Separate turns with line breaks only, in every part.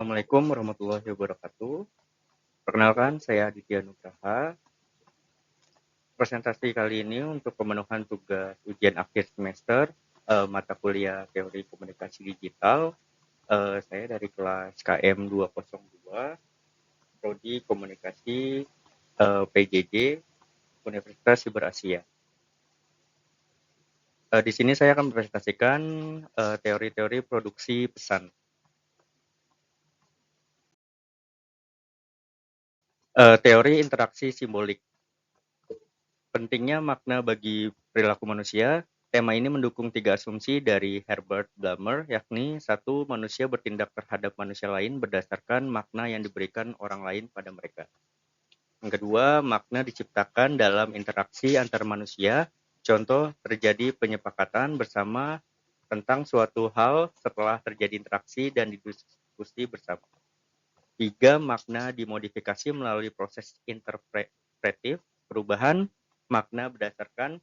Assalamualaikum warahmatullahi wabarakatuh. Perkenalkan, saya Aditya Nugraha. Presentasi kali ini untuk pemenuhan tugas ujian akhir semester mata kuliah Teori Komunikasi Digital. Saya dari kelas KM 202, Prodi Komunikasi PJJ Universitas Siber Asia. Di sini saya akan mempresentasikan teori-teori produksi pesan. Teori interaksi simbolik. Pentingnya makna bagi perilaku manusia. Tema ini mendukung 3 asumsi dari Herbert Blumer, yakni 1. Manusia bertindak terhadap manusia lain berdasarkan makna yang diberikan orang lain pada mereka. Yang kedua, makna diciptakan dalam interaksi antar manusia. Contoh, terjadi penyepakatan bersama tentang suatu hal setelah terjadi interaksi dan didiskusi bersama. 3. Makna dimodifikasi melalui proses interpretif, perubahan makna berdasarkan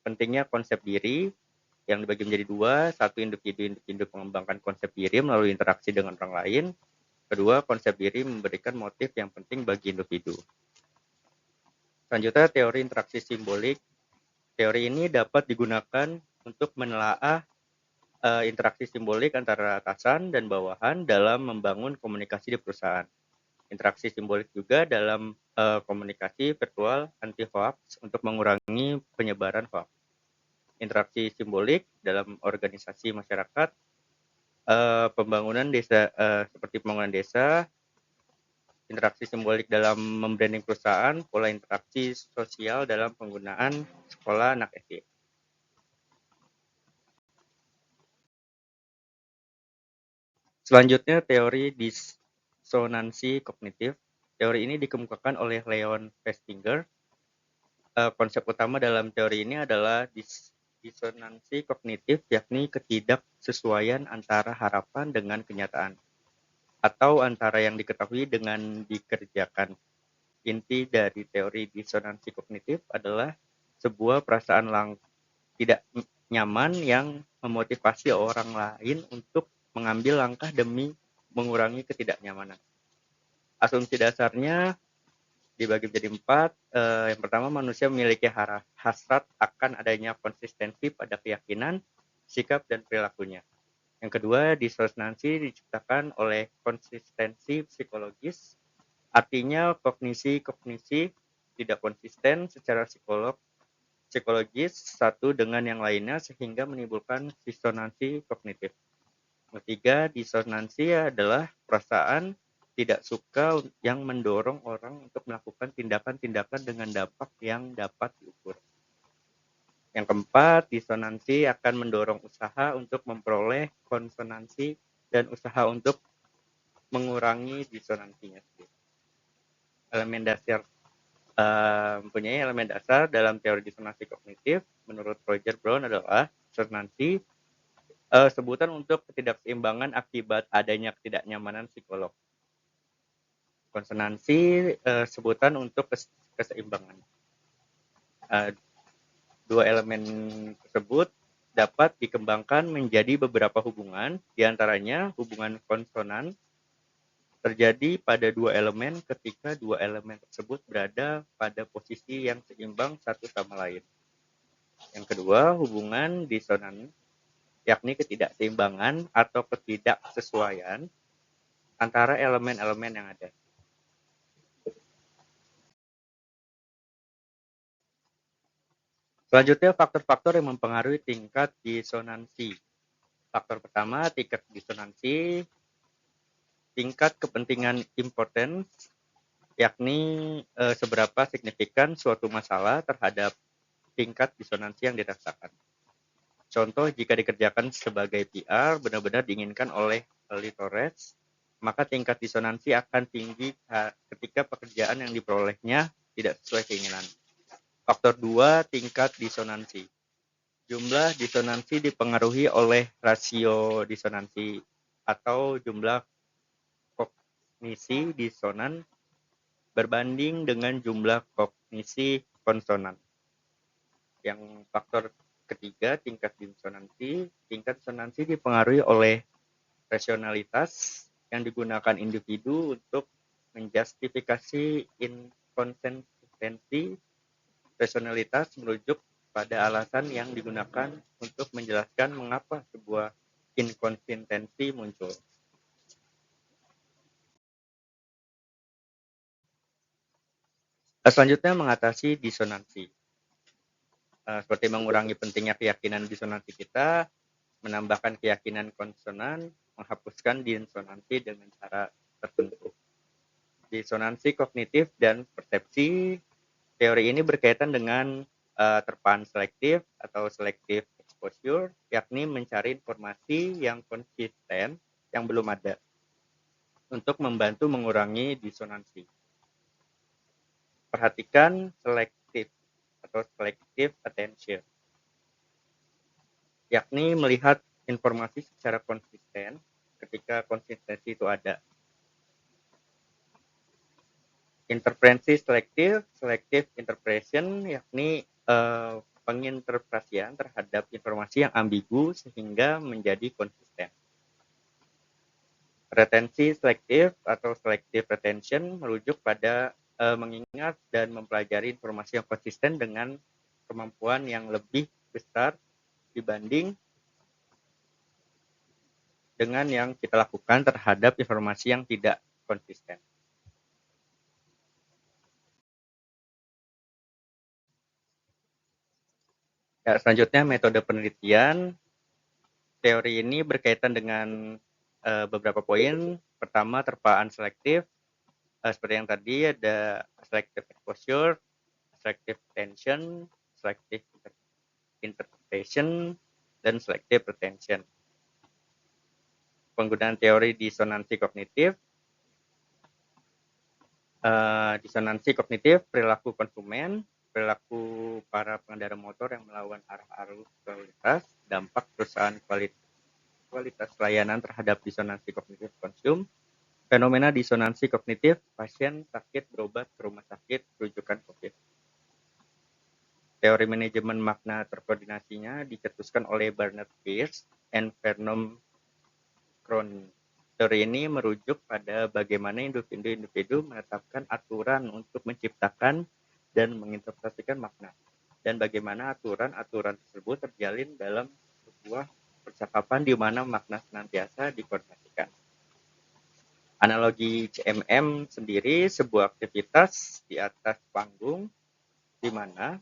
pentingnya konsep diri yang dibagi menjadi 2. 1. Individu mengembangkan konsep diri melalui interaksi dengan orang lain. Kedua, konsep diri memberikan motif yang penting bagi individu. Selanjutnya, teori interaksi simbolik. Teori ini dapat digunakan untuk menelaah interaksi simbolik antara atasan dan bawahan dalam membangun komunikasi di perusahaan. Interaksi simbolik juga dalam komunikasi virtual anti-hoax untuk mengurangi penyebaran hoax. Interaksi simbolik dalam organisasi masyarakat, pembangunan desa seperti pembangunan desa, interaksi simbolik dalam membranding perusahaan, pola interaksi sosial dalam penggunaan sekolah anak SD. Selanjutnya, teori disonansi kognitif. Teori ini dikemukakan oleh Leon Festinger. Konsep utama dalam teori ini adalah disonansi kognitif, yakni ketidaksesuaian antara harapan dengan kenyataan, atau antara yang diketahui dengan dikerjakan. Inti dari teori disonansi kognitif adalah sebuah perasaan tidak nyaman yang memotivasi orang lain untuk mengambil langkah demi mengurangi ketidaknyamanan. Asumsi dasarnya dibagi menjadi 4. Yang pertama, manusia memiliki hasrat akan adanya konsistensi pada keyakinan, sikap, dan perilakunya. Yang kedua, disonansi diciptakan oleh konsistensi psikologis, artinya kognisi tidak konsisten secara psikologis satu dengan yang lainnya sehingga menimbulkan disonansi kognitif. Ketiga, disonansi adalah perasaan tidak suka yang mendorong orang untuk melakukan tindakan-tindakan dengan dampak yang dapat diukur. Yang keempat, disonansi akan mendorong usaha untuk memperoleh konsonansi dan usaha untuk mengurangi disonansinya sendiri. Mempunyai elemen dasar dalam teori disonansi kognitif menurut Roger Brown adalah disonansi sebutan untuk ketidakseimbangan akibat adanya ketidaknyamanan psikolog. Konsonansi sebutan untuk keseimbangan. Dua elemen tersebut dapat dikembangkan menjadi beberapa hubungan, diantaranya hubungan konsonan terjadi pada dua elemen ketika dua elemen tersebut berada pada posisi yang seimbang satu sama lain. Yang kedua, hubungan disonan, yakni ketidakseimbangan atau ketidaksesuaian antara elemen-elemen yang ada. Selanjutnya, faktor-faktor yang mempengaruhi tingkat disonansi. Faktor pertama, tingkat disonansi, tingkat kepentingan importance, yakni seberapa signifikan suatu masalah terhadap tingkat disonansi yang dirasakan. Contoh, jika dikerjakan sebagai PR benar-benar diinginkan oleh Torres, maka tingkat disonansi akan tinggi ketika pekerjaan yang diperolehnya tidak sesuai keinginan. Faktor 2, tingkat disonansi. Jumlah disonansi dipengaruhi oleh rasio disonansi atau jumlah kognisi disonan berbanding dengan jumlah kognisi konsonan. Yang faktor ketiga, tingkat disonansi. Tingkat disonansi dipengaruhi oleh rasionalitas yang digunakan individu untuk menjustifikasi inkonsistensi rasionalitas merujuk pada alasan yang digunakan untuk menjelaskan mengapa sebuah inkonsistensi muncul. Selanjutnya mengatasi disonansi. Seperti mengurangi pentingnya keyakinan disonansi kita, menambahkan keyakinan konsonan, menghapuskan disonansi dengan cara tertentu. Disonansi kognitif dan persepsi. Teori ini berkaitan dengan terpaan selektif atau selective exposure, yakni mencari informasi yang konsisten yang belum ada untuk membantu mengurangi disonansi. Perhatikan selective atau selective attention, yakni melihat informasi secara konsisten ketika konsistensi itu ada. Interpretasi selektif, selective interpretation, yakni penginterpretasian terhadap informasi yang ambigu sehingga menjadi konsisten. Retensi selektif atau selective retention merujuk pada mengingat dan mempelajari informasi yang konsisten dengan kemampuan yang lebih besar dibanding dengan yang kita lakukan terhadap informasi yang tidak konsisten. Ya, selanjutnya metode penelitian. Teori ini berkaitan dengan beberapa poin. Pertama, terpaan selektif. Seperti yang tadi ada selective exposure, selective attention, selective interpretation, dan selective retention. Penggunaan teori disonansi kognitif. Disonansi kognitif, perilaku konsumen, perilaku para pengendara motor yang melawan arah arus lalu lintas, dampak perusahaan kualitas layanan terhadap disonansi kognitif konsum, fenomena disonansi kognitif, pasien sakit berobat ke rumah sakit rujukan COVID. Teori manajemen makna terkoordinasinya dicetuskan oleh Bernard Peirce and Vernon Cronin. Teori ini merujuk pada bagaimana individu-individu menetapkan aturan untuk menciptakan dan menginterpretasikan makna, dan bagaimana aturan-aturan tersebut terjalin dalam sebuah percakapan di mana makna senantiasa dikoordinasikan. Analogi CMM sendiri sebuah aktivitas di atas panggung di mana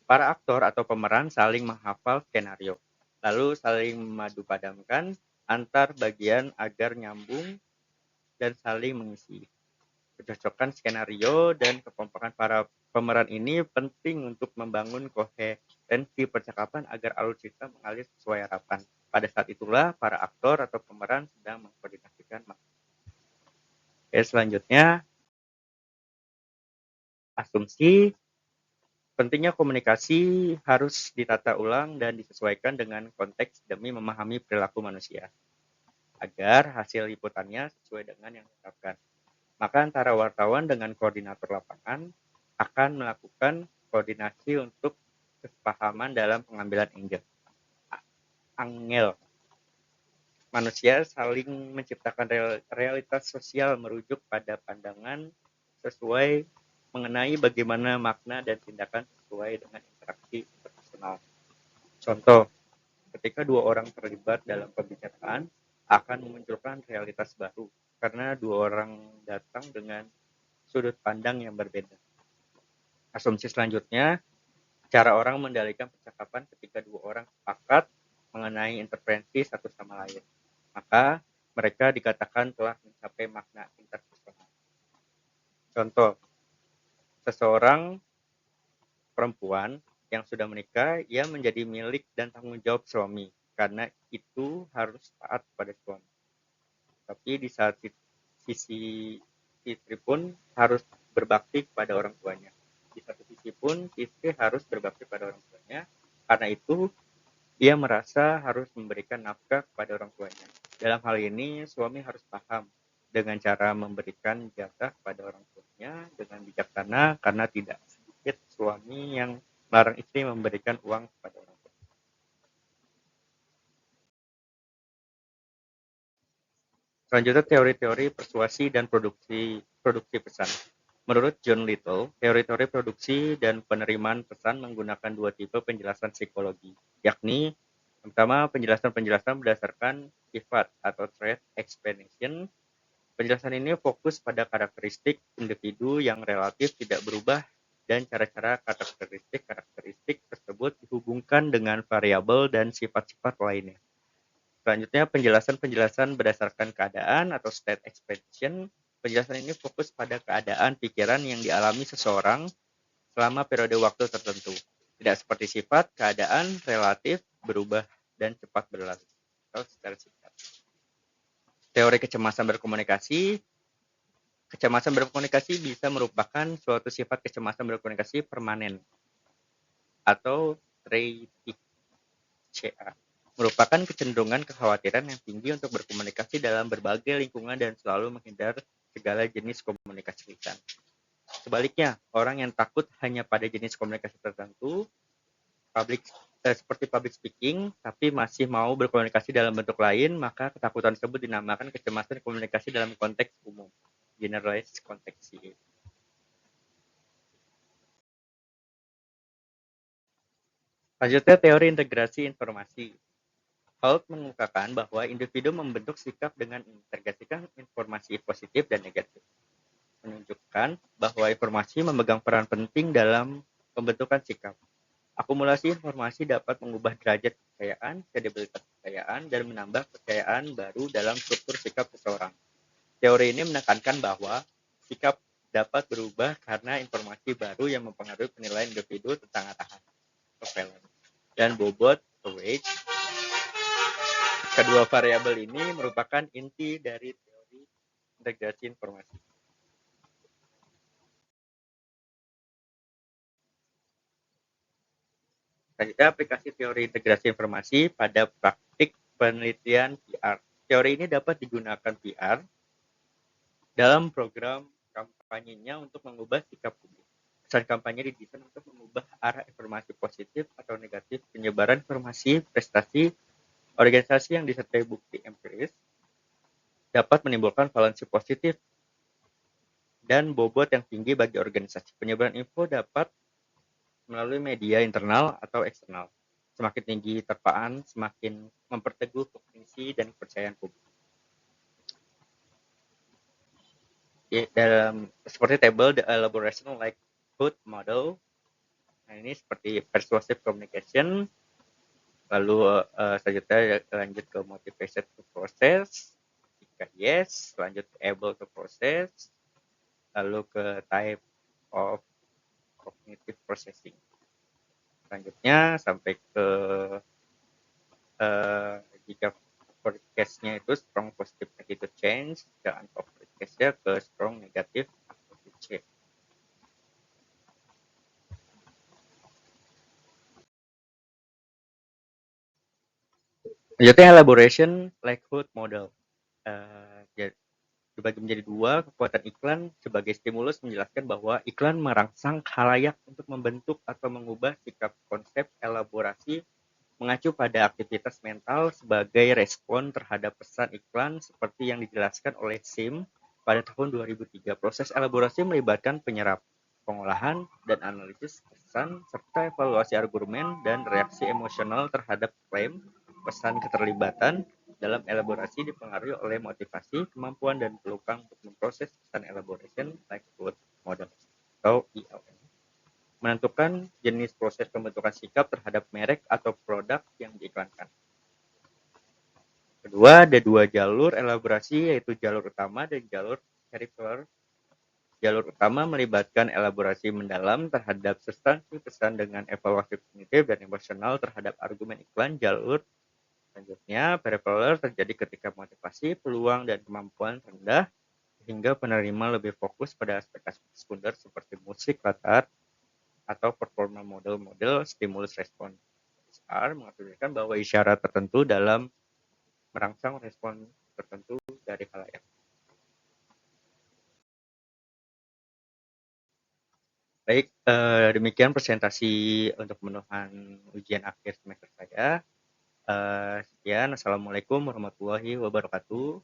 para aktor atau pemeran saling menghafal skenario, lalu saling memadupadankan antar bagian agar nyambung dan saling mengisi. Kecocokan skenario dan kekompakan para pemeran ini penting untuk membangun koherensi percakapan agar alur cerita mengalir sesuai harapan. Pada saat itulah para aktor atau pemeran sedang mengkoordinasikan makna. Selanjutnya, asumsi. Pentingnya komunikasi harus ditata ulang dan disesuaikan dengan konteks demi memahami perilaku manusia, agar hasil liputannya sesuai dengan yang diharapkan. Maka antara wartawan dengan koordinator lapangan akan melakukan koordinasi untuk kesepahaman dalam pengambilan angel. Manusia saling menciptakan realitas sosial merujuk pada pandangan sesuai mengenai bagaimana makna dan tindakan sesuai dengan interaksi interpersonal. Contoh, ketika dua orang terlibat dalam pembicaraan, akan memunculkan realitas baru karena dua orang datang dengan sudut pandang yang berbeda. Asumsi selanjutnya, cara orang mendalikan percakapan ketika dua orang sepakat mengenai intervensi satu sama lain. Maka mereka dikatakan telah mencapai makna interpersonal. Contoh, seseorang perempuan yang sudah menikah, ia menjadi milik dan tanggung jawab suami, karena itu harus taat pada suami. Tapi di saat sisi istri pun harus berbakti kepada orang tuanya. Di satu sisi pun istri harus berbakti pada orang tuanya, karena itu ia merasa harus memberikan nafkah kepada orang tuanya. Dalam hal ini, suami harus paham dengan cara memberikan jatah kepada orang tuanya dengan bijaksana, karena tidak sedikit suami yang melarang istri memberikan uang kepada orang tua. Selanjutnya teori-teori persuasi dan produksi pesan. Menurut John Little, teori-teori produksi dan penerimaan pesan menggunakan dua tipe penjelasan psikologi, yakni pertama penjelasan-penjelasan berdasarkan sifat atau trait explanation. Penjelasan ini fokus pada karakteristik individu yang relatif tidak berubah dan cara-cara karakteristik tersebut dihubungkan dengan variabel dan sifat-sifat lainnya. Selanjutnya, penjelasan-penjelasan berdasarkan keadaan atau state explanation. Penjelasan ini fokus pada keadaan pikiran yang dialami seseorang selama periode waktu tertentu. Tidak seperti sifat, keadaan relatif, berubah, dan cepat berlalu. Atau secara singkat. Teori kecemasan berkomunikasi. Kecemasan berkomunikasi bisa merupakan suatu sifat kecemasan berkomunikasi permanen atau trait CA. Merupakan kecenderungan kekhawatiran yang tinggi untuk berkomunikasi dalam berbagai lingkungan dan selalu menghindar segala jenis komunikasi lisan. Sebaliknya, orang yang takut hanya pada jenis komunikasi tertentu, seperti public speaking, tapi masih mau berkomunikasi dalam bentuk lain, maka ketakutan tersebut dinamakan kecemasan komunikasi dalam konteks umum, generalized context. Selanjutnya, teori integrasi informasi. Holt mengungkapkan bahwa individu membentuk sikap dengan mengintegrasikan informasi positif dan negatif, menunjukkan bahwa informasi memegang peran penting dalam pembentukan sikap. Akumulasi informasi dapat mengubah derajat kepercayaan, kredibilitas kepercayaan, dan menambah kepercayaan baru dalam struktur sikap seseorang. Teori ini menekankan bahwa sikap dapat berubah karena informasi baru yang mempengaruhi penilaian individu tentang atasan, dan bobot, courage. Kedua variabel ini merupakan inti dari teori integrasi informasi. Selanjutnya, aplikasi teori integrasi informasi pada praktik penelitian PR. Teori ini dapat digunakan PR dalam program kampanyenya untuk mengubah sikap publik. Pesan kampanye didesain untuk mengubah arah informasi positif atau negatif, penyebaran informasi, prestasi, organisasi yang disertai bukti empiris, dapat menimbulkan valensi positif dan bobot yang tinggi bagi organisasi. Penyebaran info dapat melalui media internal atau eksternal. Semakin tinggi terpaan, semakin memperteguh kognisi dan kepercayaan publik. Dalam seperti table the elaboration likelihood model. Nah, ini seperti persuasive communication. Lalu selanjutnya lanjut ke motivation to process. Jika yes, lanjut ke able to process. Lalu ke type of cognitive processing. Selanjutnya sampai ke jika forecast-nya itu strong positive attitude change, dan forecast-nya ke strong negative attitude change. Selanjutnya elaboration likelihood model. Dibagi menjadi dua. Kekuatan iklan sebagai stimulus menjelaskan bahwa iklan merangsang khalayak untuk membentuk atau mengubah sikap. Konsep elaborasi mengacu pada aktivitas mental sebagai respon terhadap pesan iklan seperti yang dijelaskan oleh Sim pada tahun 2003. Proses elaborasi melibatkan penyerap, pengolahan, dan analisis pesan, serta evaluasi argumen dan reaksi emosional terhadap klaim. Pesan keterlibatan dalam elaborasi dipengaruhi oleh motivasi, kemampuan, dan peluang untuk memproses pesan elaboration likelihood model atau ELM. Menentukan jenis proses pembentukan sikap terhadap merek atau produk yang diiklankan. Kedua, ada dua jalur elaborasi, yaitu jalur utama dan jalur peripheral. Jalur utama melibatkan elaborasi mendalam terhadap substansi pesan dengan evaluasi kognitif dan emosional terhadap argumen iklan. Jalur selanjutnya, peripheral, terjadi ketika motivasi, peluang, dan kemampuan rendah, sehingga penerima lebih fokus pada aspek-aspek sekunder seperti musik latar atau performa model stimulus respon. SR mengaturkan bahwa isyarat tertentu dalam merangsang respon tertentu dari khalayak. Baik, demikian presentasi untuk pemenuhan ujian akhir semester saya. Sekian, Assalamualaikum warahmatullahi wabarakatuh.